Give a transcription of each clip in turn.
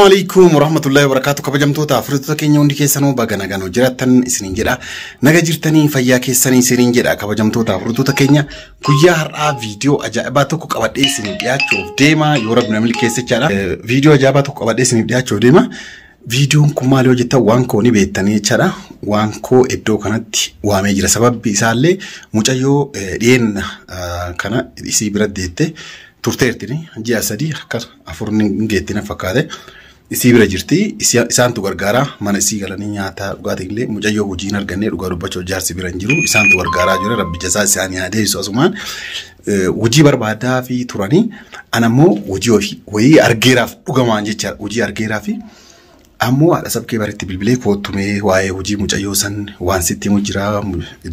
Assalamualaikum warahmatullahi wabarakatuh. Kabajamtoota furtuuta keenya hundi keessanuu baga nagaan jiraattan isiniin jedha. Naga jirtanii fayyaa keessanii isiniin jedha. Kabajamtoota furtuuta keenya guyyaa har'aa viidiyoo ajaa'ibaa tokko qabadhee isiniif dhiyaachuuf deema. Yoo rabbi namni keessachaadha. Viidiyoo ajaa'ibaa tokko qabadhee isiniif dhiyaachuuf deema. Viidiyoon kun maal yoo jettan waan koo ni beektanii jechaadha. Waan koo iddoo kanatti waamee jira. Sababbi isaallee mucayyoo dhiyeenna kana isii bira deette turteertini ji'a sadii akka afurni geettina fakkaate isii bira jirti isaantu gargaara mana isii galanii nyaata dhugaatii illee mucayyoo hojiin argannee dhugaa dubbachuu jaarsi bira hin jiru isaantu gargaaraa jira rabbi jazaa isaanii haa deebisu asumaan hojii barbaadaa fi turanii anammoo hojii wayii argeeraaf dhugamaan jecha hojii argeeraaf ammoo haadha sabkee baritti bilbilee koottumee waa'ee hojii mucayyoo san waan sitti mujjiraa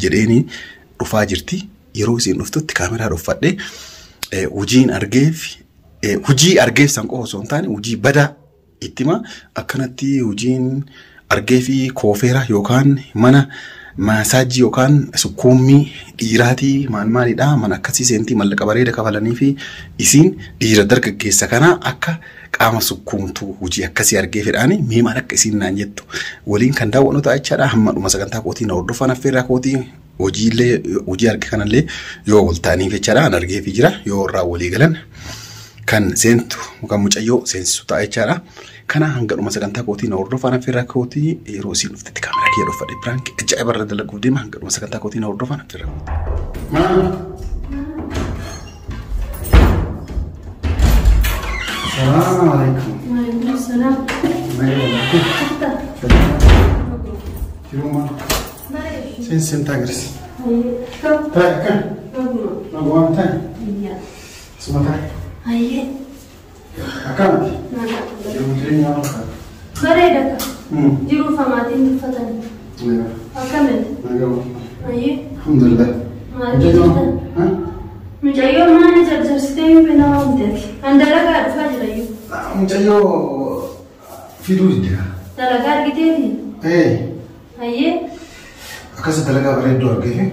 jedheeni dhufaa jirti yeroo isiin dhuftutti kaameraa dhuffadhe Ujiin argeef san qofa osoo hin taane hojii badaa ittima akkanatti hojiin argeefi koofeera yookaan mana maasaajii yookaan sukkuummii dhiiraatii maalidha mana akkasii seentii mallaqa bareeda kafalanii fi isiin dhiira dargaggeessa kana akka qaama sukkuumtuu hojii akkasii argeefidhaani mee maal akka isiin naan jettu waliin kan daawwannu ta'a jechaadha hamma dhuma sagantaa kootii na hordofan affeerraa kootii hojii arge kanallee yoo waltaanii jechaadha an argeefi jira yoo irraa walii galan kan seentu kan mucayyoo seensisu ta'a jechaadha kana hanga dhuma sagantaa kootii na hordofan affeerraa kootii yeroo isiin dhuftetti kaameraa kee dhuffadhe piraank ajaa'iba irra dalaguuf deema hanga dhuma sagantaa kootii na hordofan affeerraa kootii. Assalamu alaikum. Waalaikum salam. Sen tagres. Kan. Naguan tan. Iya. Sebentar. Aye. Akan. Nah. Bareda ka. Jiru famatin fatan. Iya. Akan. Naga. Aye. Alhamdulillah. Maalidha? Mucayyoo maana jarjarsitee bina waamteeti. An dalagaa dhufaa jirayyuu. Mucayyoo fiduu jira. Dalagaa argiteeti? Ayyee. Akkasa dalagaa bareedduu argeefi?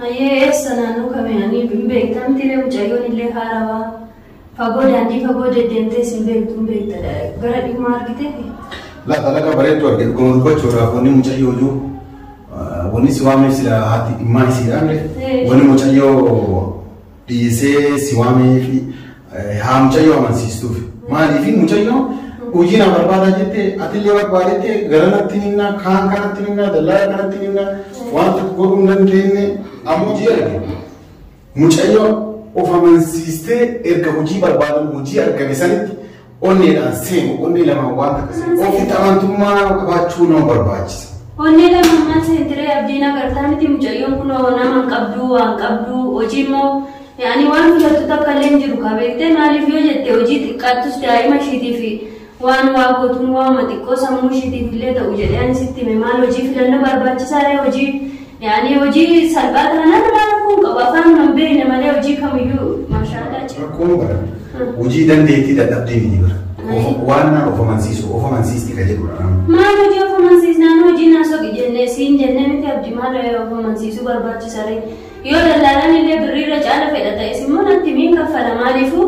Ayyee eessa naannoo kameeyanii hin beektamti illee mucayyoon illee haarawaa. Fagoo daandii fagoo deddeemtee sin beektu hin beekta gara dhimma argiteeti? Dalagaa bareedduu argeefi goma dubbachuudhaaf wanni mucayyoo iyyuu wanni si waameef sila haati dhimmaa isiidhaan wanni mucayyoo dhiisee si waamee fi haa mucayyoo amansiistuuf maaliif mucayyoo hojii na barbaadaa jettee atillee barbaadettee garanatti ninnaa kaan kanatti ninnaa dallaa kanatti ninnaa waan tokko godhuu hin dandeenye ammoo hojii arge mucayyoo of amansiistee erga hojii barbaadan hojii argame sanitti onneedhaan seenu onnee lamaan waan akkasii ofitti amantummaa qabaachuu nama barbaachisa. Onnee lamaan seentiree abdiin agartaan itti mucayyoon kun nama qabdu waan qabdu hojii immoo yaani waan filatu takka illee jiru kabeektee maaliif yoo jette hojii xiqqaattus daa'ima ishiitiif waan waa gootuun waama xiqqoo sammuu ishiitiif illee ta'u jedhee ani sitti hime maal hojii filannoo barbaachisaadha hojii yaani hojii salphaa kana nama kun qaba afaan hin beekne malee hojii kamiyyuu maashaallah jira. Rakkoon bara hojii dandeettii dadhabdee miti bara. Waan na of amansiisti ka jedhudha. Maal hojii of amansiisnaan hojii naasoo jennee siin jennee miti abdii maal of amansiisuu barbaachisaadha. Yoo daldaalaan illee birriirra caala fedha ta'es immoo natti miin kaffala maaliifuu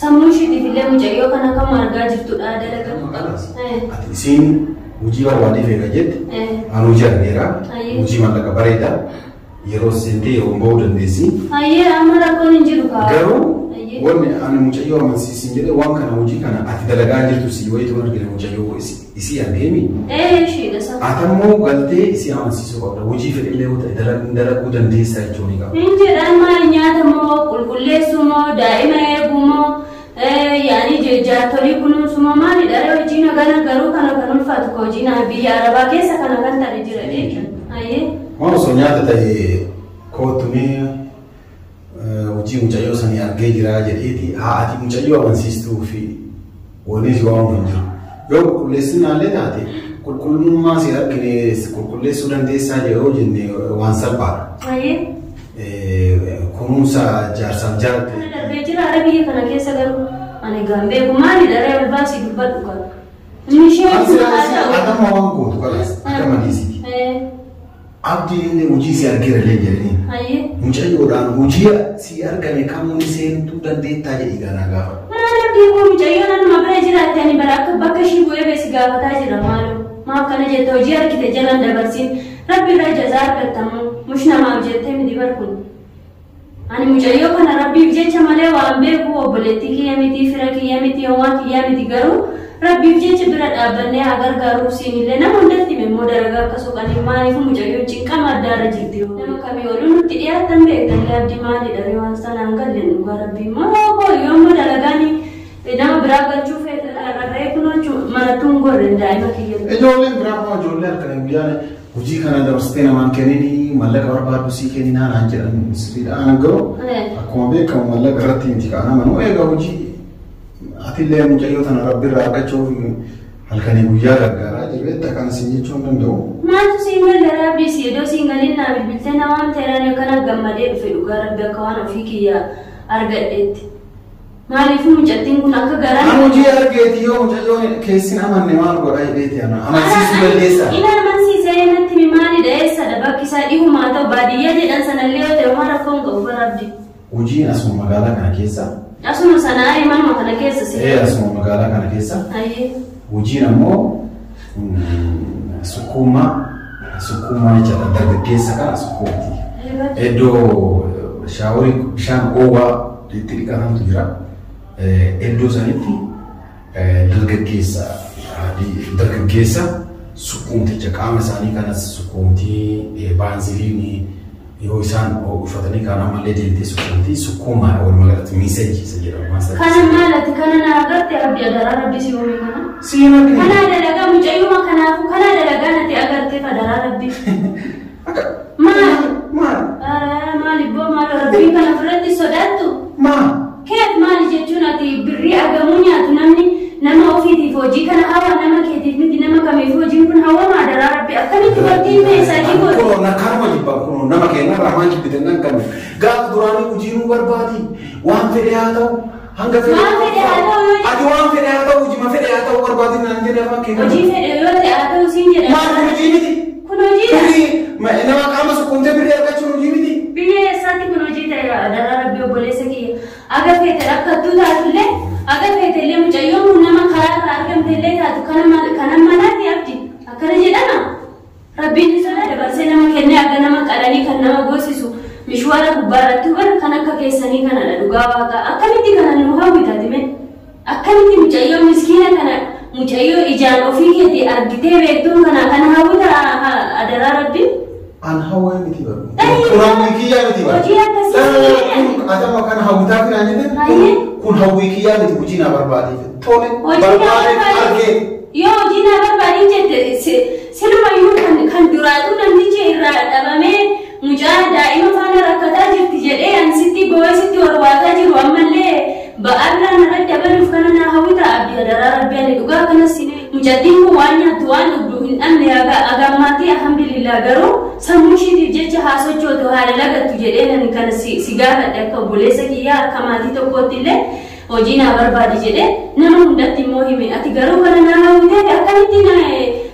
sammuu ishiitiif illee mucayyoo kana akkam argaa jirtudha dalagaa. Isiin hojii barbaadee feega jette an hojii argeera hojii mallaqa bareedaa yeroo seentee yeroo bahuu dandeessi. Ayyee amma rakkoon hin jiru kaa. Garuu wanni ani mucayyoo amansiisin jedhee waan kana hojii kana ati dalagaa jirtu si wayitu argina mucayyoo isii argeemi. Ishiidha sa. Atammoo galtee isii amansiisuu qabda hojii fedhillee yoo ta'e dalaguu dandeessaa jechuun qaba. Hin jedhan maal nyaata moo qulqulleessuu moo daa'ima eeguu moo yaani jaartolii kunuunsu moo maalidha hojii nagana garuu kana kan ulfaatu ka hojii biyya arabaa keessa kana kan ta'e jira jechuudha. Waan osoo nyaata ta'e koottumee hojii mucayyoo sanii argee jira jedheeti haa ati mucayyoo amansiistuu fi wanni si waamu hin jiru. Yoo qulqulleessinaallee taate qulqullummaa si argine qulqulleessuu dandeessaa yeroo jenne waan salphaadha. Kunuunsa jaarsaaf jaarate. Darbee jira biyya kana keessa garuu ani gaambee maalidha re'ee baasii dubbadhu kan. Nishee adama waan gootu kanas akka maliisiti. Abdii inni hojii si argeera illee jedhanii. Mucayyoodhaan hojii si argame kamuun seentuu dandeettaa jedhii ganaa gaafa. Maal abdii koo mucayyoo nama bira jiraatti ani bara akka bakka ishii bu'ee gaafata jira maalo. Maaf kana jette hojii harkite jalan dabarsin. Rabbi irraa jazaa argattamu mush namaaf jettee miti barkun. Ani mucayyoo kana rabbiif jecha malee waan beeku obboleettii kiyya miti fira kiyya miti waan kiyya miti garuu rabbiif jecha bira dhaabbannee haa gargaaruuf siinillee nama hundatti immoo daragaa akka soqanii maaliif mucayyoo cinqama addaarra jirti nama kamii ooluu nutti dhiyaatan beektanlee abdii maalidha waan sanaan galle dhugaa rabbii immoo yoommoo dalagaanii nama biraa galchuu feetarree kunuunchuu marattuun gorre daa'ima kiyya. Ijoolleen biraa moo ijoollee halkanii guyyaan hojii kana dabarsitee namaan kennini mallaqa barbaadu sii kenni naan jedhan sirriidhaan garuu akkuma beekamu mallaqa irratti miti kaana manuu egaa hojii atillee mucayyoo tana rabbi irraa argachuuf halkanii guyyaa gargaaraa jirbeetta kan isin jechuu hin danda'u. Maaltu siin gargaaraa rabbi si iddoo siin galiin naa bilbiltee namaan ta'eeraan akkana gammadee dhufe dhugaa rabbi akka waan ofii kiyya argadheetti. Maaliif mucattiin kun akka garaa? Ani hojii argeeti yoo mucayyoon keessin amanne maal godhaa hidheeti ana amansiisu balleessa. Ina amansiisee natti maali da'eessadha bakki isaa dhihumaa ta'u baadiyyaa jedhan sanallee yoo ta'e waan rakkoon qabu barabdi. Hojiin asuma magaalaa kana keessa. Asuma sanaa manuma kana keessa si. Asuma magaalaa kana keessa. Ayyee. Hojiin ammoo sukkuumaa jecha dargaggeessa kana sukkuumti. Iddoo shaaworii bishaan oowwaa itti dhiqatantu jira. Iddoo sanitti dargaggeessa sukkuumticha qaama isaanii kanas sukkuumtii baanziliinii yoo isaan uffatanii kan ammallee deemtee sukkuumtii sukkuumaa walumaa galatti miiseejiisa jedhama. Kana maalati kana na agartee abdii adaraa rabbi si uume kana. Siima kana dalagaa mucayyuma kanaafu kana dalagaa natti agartee fadaraa rabbi. Maali boo maali rabbii kana fudhatti sodaattu. Keet maali jechuun ati birrii argamuu nyaatu namni nama ofiitiif hojii kana hawa nama keetiif miti nama kamiif hojiin kun hawa maadaraa rabbi akkamitti waliin meeshaa jibboo. Kun nakkaaruma jibbaa kun nama keenya raamaan jibbitan nan qabu. Gaafa duraanii hojii nu barbaadi waan fedhe haa ta'u hanga fedhe. Waan fedhe haa ta'u. Ati waan fedhe haa ta'u hojii ma fedhe haa ta'u barbaadi naan jedhe afaan keenya. Hojii fedhe yoo ta'e haa ta'u siin jedha. Maal hojii miti? Kun hojiidha. Nama qaama sukkuumtee birrii argachuun hojii miti? Biyya eessaatti kun hojii ta'e adaraa rabbi obboleessa kiyya. Aga feete rakkattuu taatullee aga feetellee mucayyoon kun nama karaa irraa argamtellee taatu kana manaatti abdi akkana jedhama. Rabbiin isa dabarsee nama kennee akka nama qalanii kan nama goosisu mishwaara gubbaarratti huban kan akka keessanii kanadha dhugaa waaqaa akkamitti kana nu hawwitaatime akkamitti mucayyoo miskiina kana mucayyoo ijaan ofii keetii argitee beektuun kana hawwita adaraa rabbiin. An hawa miti baru. Kurang wikiya miti baru. Atau makan hawuta kan aja deh. Kun hawikiya miti kucing apa berbadi. Tole. Berbadi harga. Yo jina berbadi jadi selama ini kan duratu nanti cerita abame mujada ima fana rakata jadi an siti bawa siti warwata jadi wamalle baarna narat jaban ufkana na hawita abdi adara rabbi ani juga kana sini mujadin ko wanya tuan duhin an aga mati alhamdulillah garu samushi jecha haso choto halala gatu jadi nan kana sigara dakka bolesa kiya kamati to kotille hojina barbadi jadi nama hundatti mohime ati garu kana na hawite akkaniti na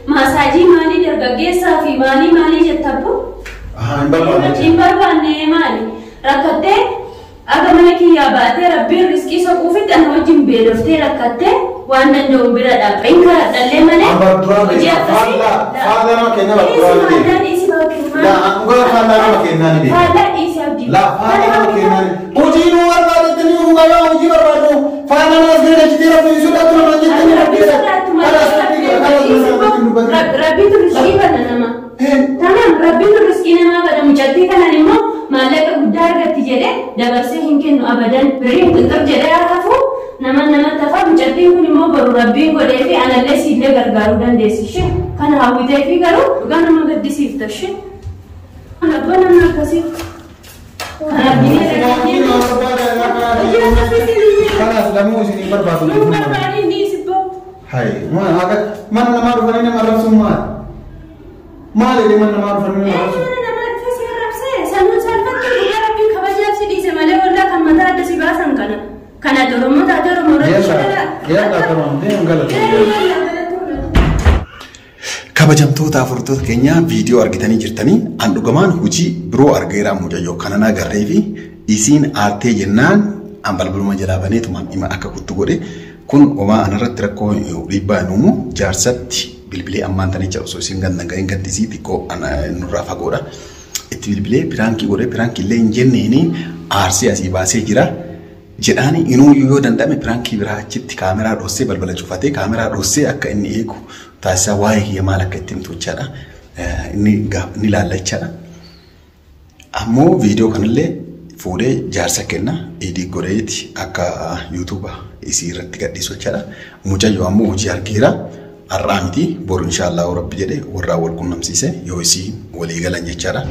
masaji mali dargaggeessa fi mali jettabu Imbarbaanne maali rakkattee aga mana kiyyaa baatee rabbiin riskii soquufitti ana wajjin beeloftee rakkattee waan danda'u bira dhaabbiin karaa dhallee malee hojii akkasii faallaa nama kenna faallaa dhiisi abdii faallaa nama kenna hojii nu barbaadettanii hungayaa hojii barbaadu faallaa nama asirra jitee rabbiin sodaatu nama jettanii rabbiitu riskii banna nama tamam rabbiitu riskii nama bada mucattii kanan immoo maallaqa guddaa argatti jedhe dabarsee hin kennu abadan birrii qixxab jedhee hafu nama tafa mucattiin kun immoo boru rabbiin godhee fi anallee siillee gargaaruu dandeessishe kana hawwitee fi garuu dhugaa nama gaddisiiftashe abbaa namni akkasii kanas lamu isin barbaadu nu barbaadin dhiisibbo hai mana nama dhufanii nama rabsuun maal ini mana nama dhufanii nama rabsuun nama dhufee rabsee sammuu salphatti guyyaa rabbii kabajaaf si dhiise malee waldaa kan mataa adda si baasan kana Oromoo taate Oromoo kabajamtoota afurtoota keenya viidiyoo argitanii jirtanii an dhugumaan hojii biroo argeera mucayyoo kana nagarree fi isiin aartee jennaan an balbaluma jalaa baneetumaan dhima akka kuttu godhe kun homaa anarratti rakkoo dhiibbaa nuumu jaarsatti bilbilee ammaan tanii jedhu osoo isin ganna ga'in gaddisii xiqqoo nurraa fagoodha. Itti bilbilee piraankii godhee piraankii illee hin jenneeni aarsii asii baasee jira. Jedhaani inuu yoo danda'ame piraankii biraa achitti kaameraa dhossee balbala cufatee kaameraa dhossee akka inni eegu taasisaa waa'ee hiyya maal akka ittiin tolchaadha. Inni laallachaadha. Ammoo viidiyoo kanallee fuudhee jaarsa kenna edii godheeti akka yuutuuba isii irratti gadhiisu jechaadha. Mucayyoo ammoo hojii argeera. Har'aa miti boru inshaallah rabbi jedhee warraa wal qunnamsiise yoo isii walii galan jechaadha.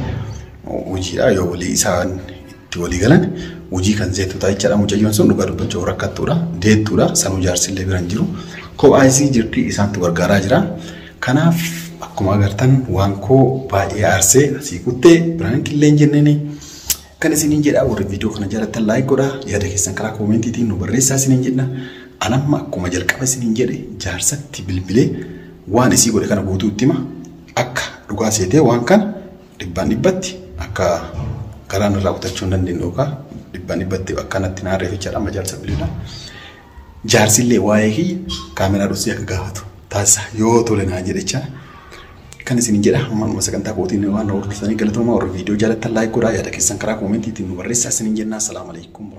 Hojiidha yoo walii isaan itti walii galan hojii kan zeetu ta'a jechaadha. Mucayyoon sun dhugaa dubbachuu rakkattuudha. Deettuudha. Sanuu jaarsillee biran jiru. Kophaa isii jirti isaantu gargaaraa jira. Kanaaf akkuma agartan waan koo baay'ee aarsee asii kuttee piraankii illee hin jenneeni. Kan isiniin jedha warri viidiyoo kana jaallattan laayik godhaa. Yaada keessan karaa koomentiitiin nu barreessaa isiniin jenna. Anamma akkuma jalqaba isiniin jedhe jaarsatti bilbilee waan isii godhe kana guutuutti hima. Akka dhugaa seetee waan kana dhibbaan dhibbatti akka garaan irraa kutachuu hin dandeenye yookaan dhibbaan dhibbatti akkanatti naarree jechaadha amma jaarsa bilbilaa. Jaarsillee waa'ee kiyya kaameraa dhossee akka gaafatu taasisa yoo tole naa jedhechaa. Kan isiniin jedha ammanuma sagantaa kootiin waan hordofanii galatoomaa warri viidiyoo jaallattan laayik godhaa yaada keessan karaa koomentiitiin nu barreessaa isiniin jennaa. Assalaamu alaikum.